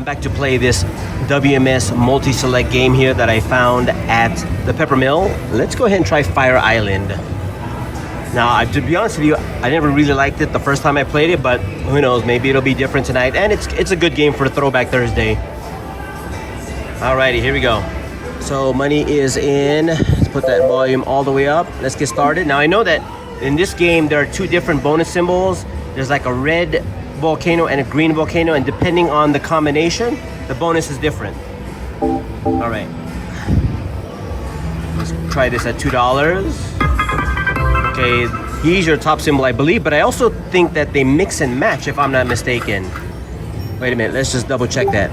back to play this WMS multi-select game here that I found at the Peppermill. Let's go ahead and try Fire Island. Now, to be honest with you, I never really liked it the first time I played it, but who knows, maybe it'll be different tonight. And it's a good game for Throwback Thursday. Alrighty, here we go. So money is in. Let's put that volume all the way up. Let's get started. Now, I know that in this game, there are two different bonus symbols. There's like a red volcano and a green volcano, and depending on the combination, the bonus is different. All right, let's try this at $2. Okay, he's your top symbol, I believe, but I also think that they mix and match, if I'm not mistaken. Wait a minute, let's just double check that.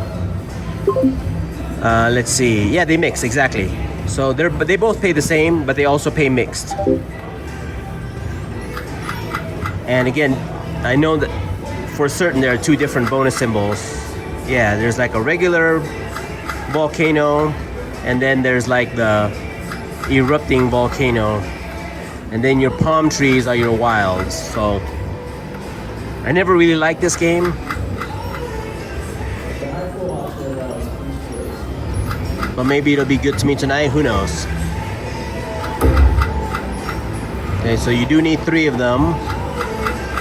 Let's see. Yeah, they mix, exactly. So they both pay the same, but they also pay mixed. And again, I know that for certain there are two different bonus symbols. Yeah, there's like a regular volcano, and then there's like the erupting volcano, and then your palm trees are your wilds. So I never really liked this game, but maybe it'll be good to me tonight, who knows. Okay, so you do need 3 of them.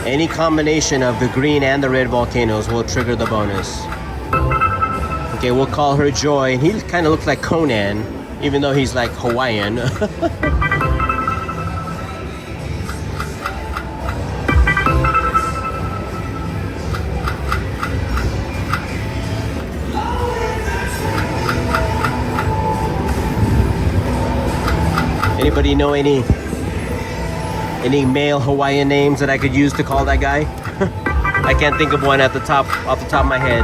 Any combination of the green and the red volcanoes will trigger the bonus. Okay, we'll call her Joy. And he kind of looks like Conan, even though he's like Hawaiian. Anybody know any male Hawaiian names that I could use to call that guy? I can't think of one off the top of my head.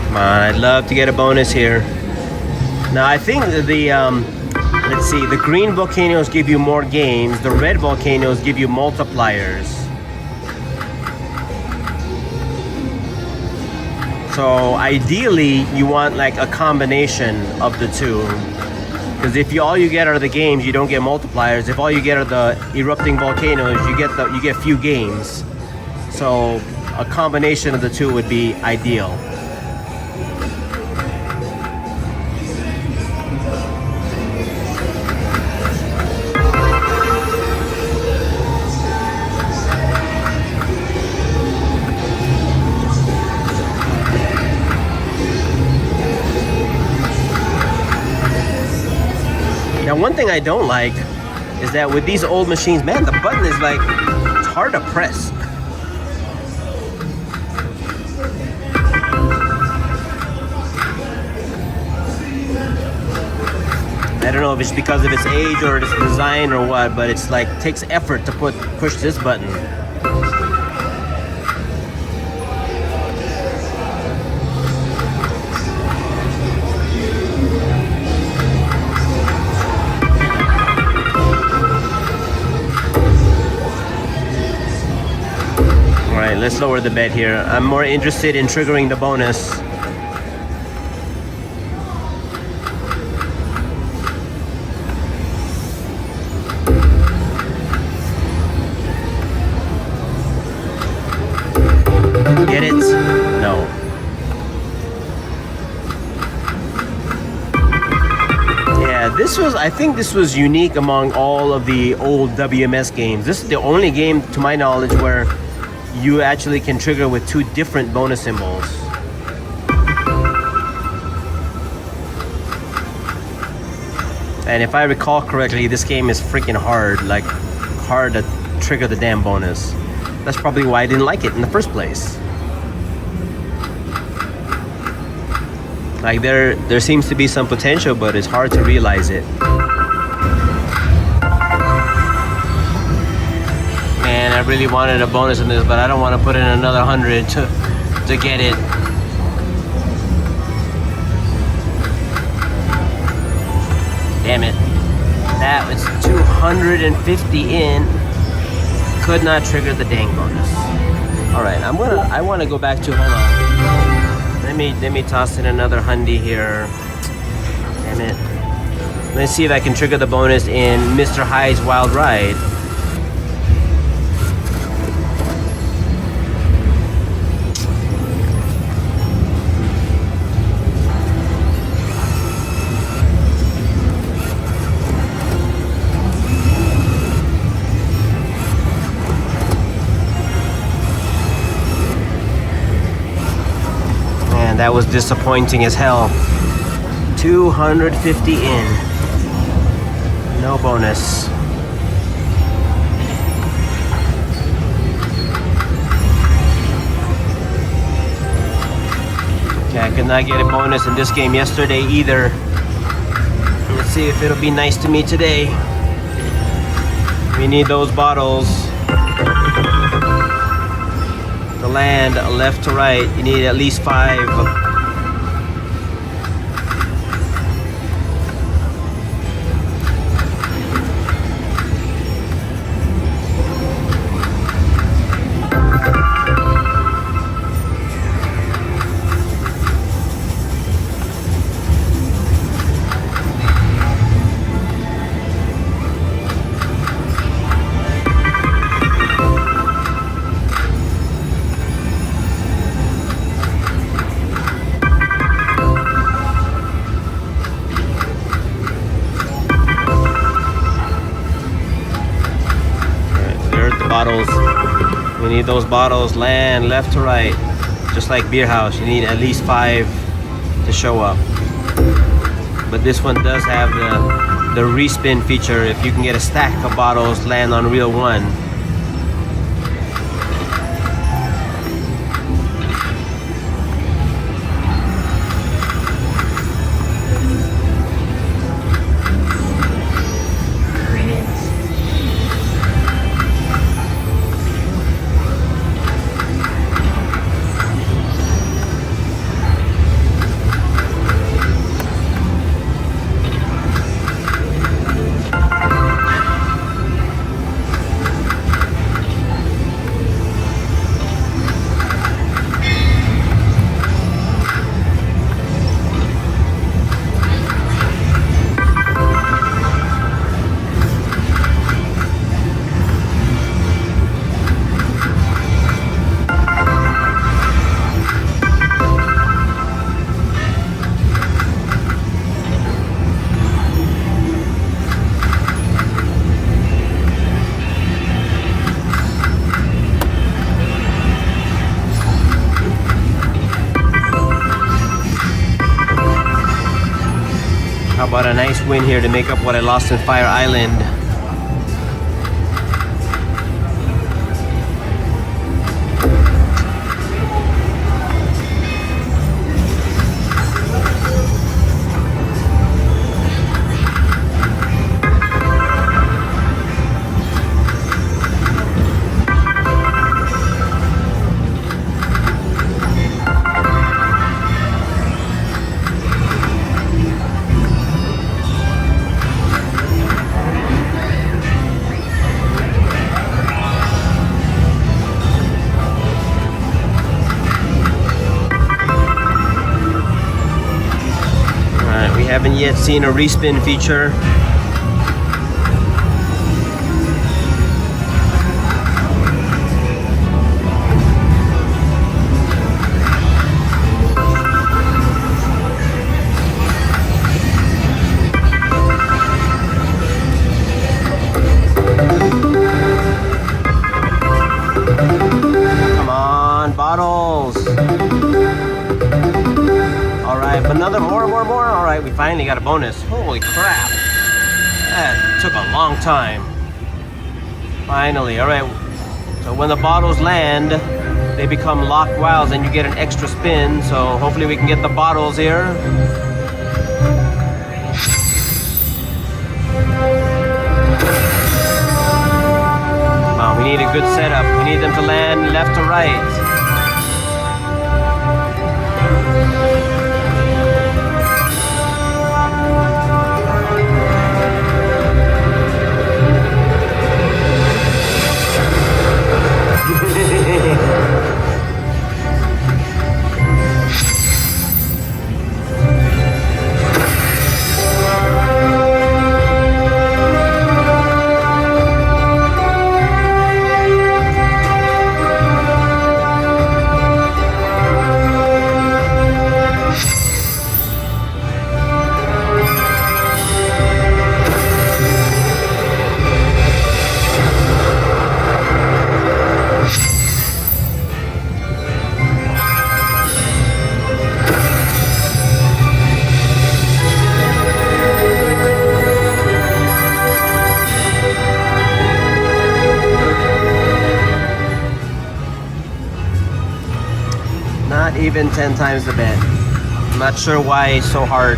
Come on, I'd love to get a bonus here. Now I think the let's see, the green volcanoes give you more games, the red volcanoes give you multipliers. So ideally, you want like a combination of the two, because if all you get are the games, you don't get multipliers. If all you get are the erupting volcanoes, you get few games. So a combination of the two would be ideal. Now, one thing I don't like is that with these old machines, man, the button is like, it's hard to press. I don't know if it's because of its age or its design or what, but it's like, takes effort to push this button. Alright, let's lower the bet here. I'm more interested in triggering the bonus. Get it? No. Yeah, I think this was unique among all of the old WMS games. This is the only game, to my knowledge, where you actually can trigger with 2 different bonus symbols. And if I recall correctly, this game is freaking hard, like hard to trigger the damn bonus. That's probably why I didn't like it in the first place. Like there seems to be some potential, but it's hard to realize it. Man, I really wanted a bonus in this, but I don't want to put in another 100 to get it. Damn it. That was 250 in. Could not trigger the dang bonus. Alright, I wanna go back to, hold on. Let me toss in another hundy here. Damn it. Let's see if I can trigger the bonus in Mr. Hyde's Wild Ride. Man, that was disappointing as hell. 250 in. No bonus. Okay, I could not get a bonus in this game yesterday either. Let's see if it'll be nice to me today. We need those bottles to land left to right. You need at least 5. Bottles. We need those bottles land left to right, just like Beer House. You need at least 5 to show up. But this one does have the respin feature. If you can get a stack of bottles land on reel 1. How about a nice win here to make up what I lost in Fire Island? Haven't yet seen a respin feature. Come on, bottles. But another more. All right, we finally got a bonus. Holy crap. That took a long time. Finally, all right. So when the bottles land, they become locked wilds and you get an extra spin. So hopefully we can get the bottles here. Come on, we need a good setup. We need them to land left to right. Not even 10 times the bet. I'm not sure why it's so hard.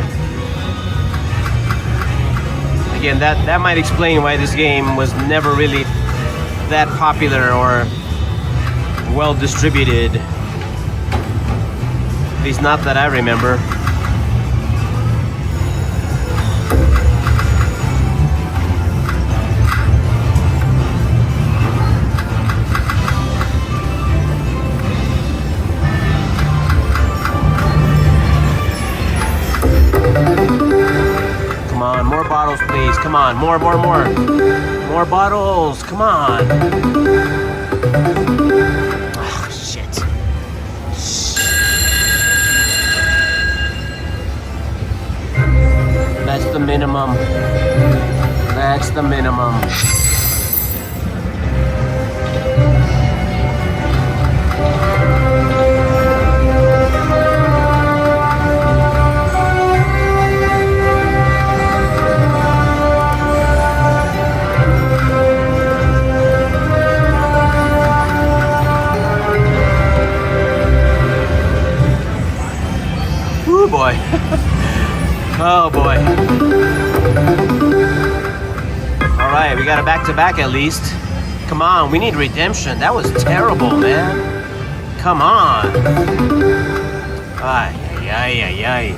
Again, that might explain why this game was never really that popular or well distributed. At least not that I remember. Come on, more bottles, please. Come on, more. More bottles, come on. Oh, shit. That's the minimum. That's the minimum. Oh boy. Oh boy. All right, we got a back-to-back at least. Come on, we need redemption. That was terrible, man. Come on. Ay, ay, ay, ay.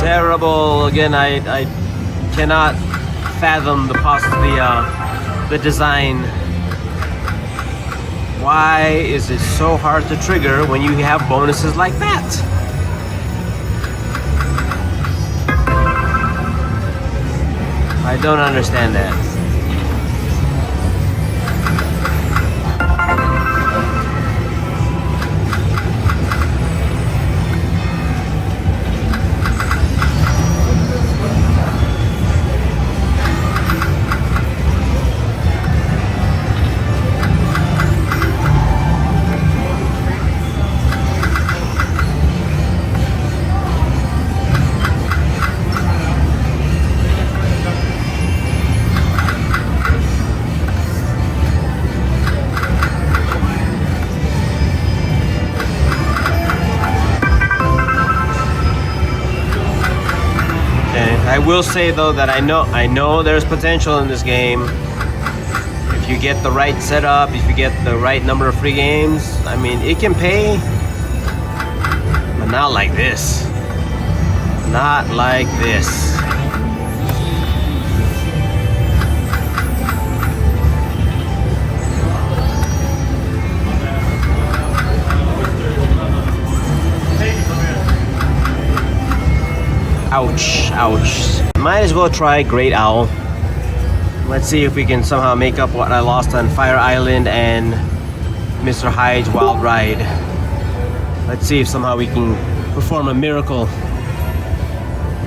Terrible. Again, I cannot fathom the design. Why is it so hard to trigger when you have bonuses like that? I don't understand that. I will say though that I know there's potential in this game. If you get the right setup, if you get the right number of free games, I mean, it can pay, but not like this. Not like this. Ouch, ouch. Might as well try Great Owl. Let's see if we can somehow make up what I lost on Fire Island and Mr. Hyde's Wild Ride. Let's see if somehow we can perform a miracle.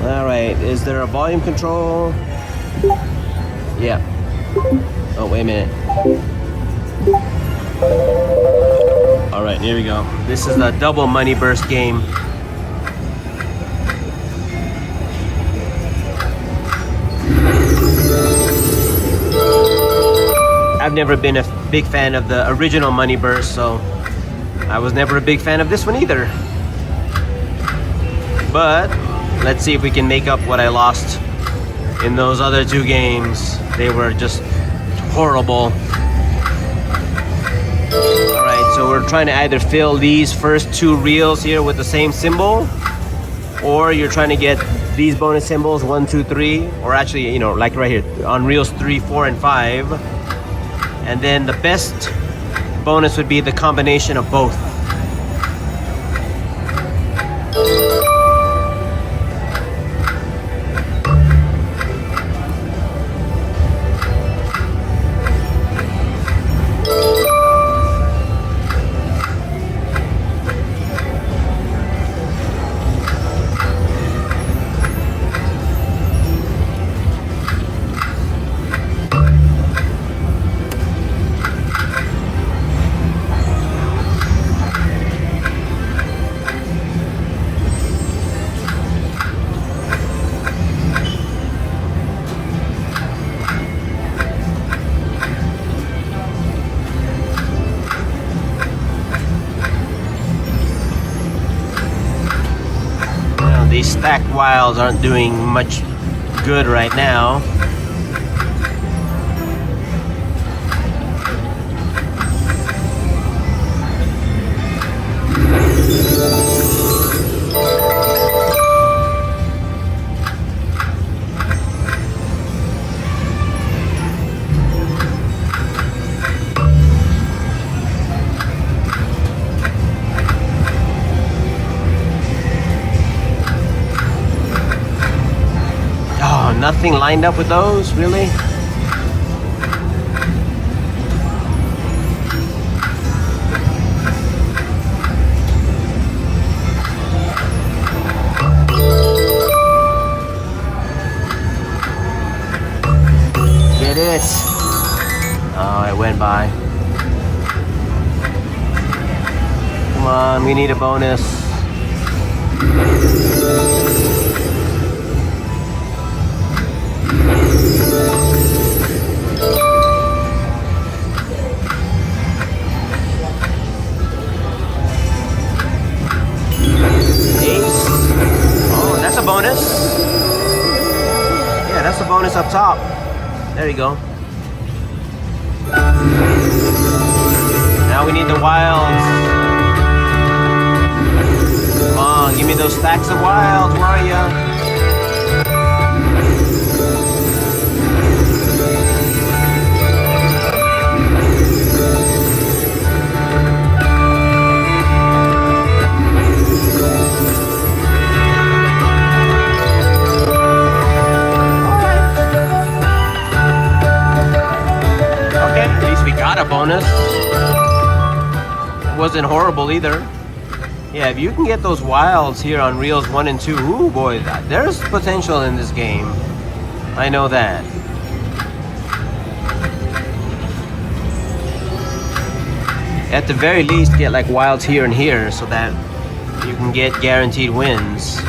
Alright, is there a volume control? Yeah. Oh, wait a minute. Alright, here we go. This is the double money burst game. I've never been a big fan of the original Money Burst, so I was never a big fan of this one either. But let's see if we can make up what I lost in those other two games. They were just horrible. Alright, so we're trying to either fill these first two reels here with the same symbol, or you're trying to get these bonus symbols 1, 2, 3, or actually, you know, like right here on reels 3, 4, and 5. And then the best bonus would be the combination of both. these stacked wilds aren't doing much good right now. Nothing lined up with those, really? Get it. Oh, it went by. Come on, we need a bonus. Bonus. Yeah, that's a bonus up top. There you go. Now we need the wilds. Come on, give me those stacks of wilds. Where are ya? A bonus. It wasn't horrible either. Yeah, if you can get those wilds here on reels 1 and 2, ooh boy, there's potential in this game. I know that. At the very least, get like wilds here and here so that you can get guaranteed wins.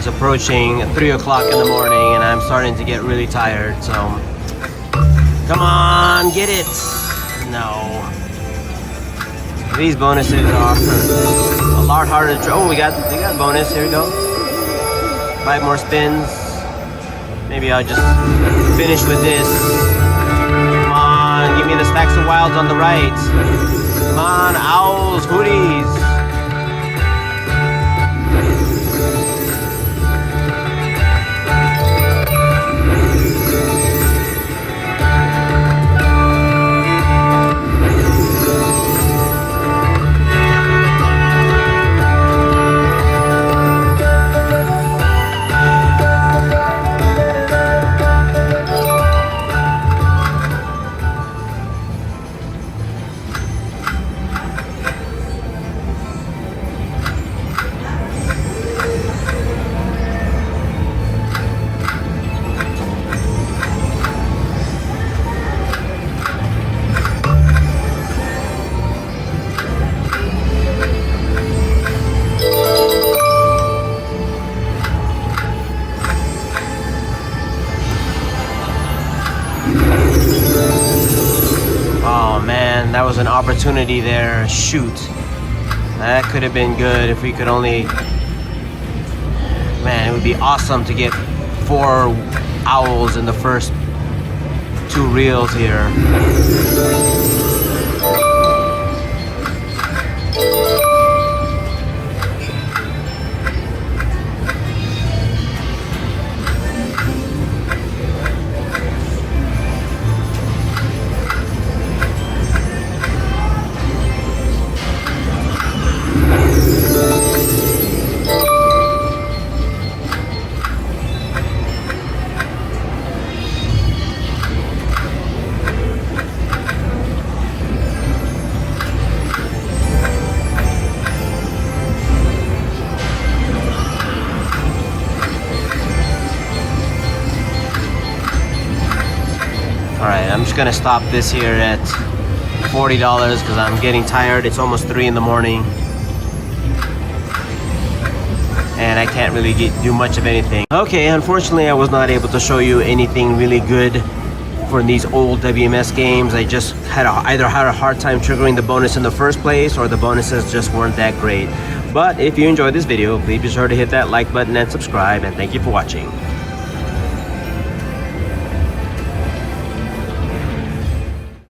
It's approaching 3 o'clock in the morning and I'm starting to get really tired, so come on, get it. No. These bonuses are a lot harder to... Oh, we got bonus. Here we go. 5 more spins. Maybe I'll just finish with this. Come on, give me the stacks of wilds on the right. Come on, owls, hoodies. That was an opportunity there. Shoot, that could have been good if we could only... Man, it would be awesome to get 4 owls in the first 2 reels here. Alright, I'm just gonna stop this here at $40 because I'm getting tired. It's almost 3 in the morning and I can't really do much of anything. Okay, unfortunately I was not able to show you anything really good for these old WMS games. I just either had a hard time triggering the bonus in the first place, or the bonuses just weren't that great. But if you enjoyed this video, please be sure to hit that like button and subscribe, and thank you for watching.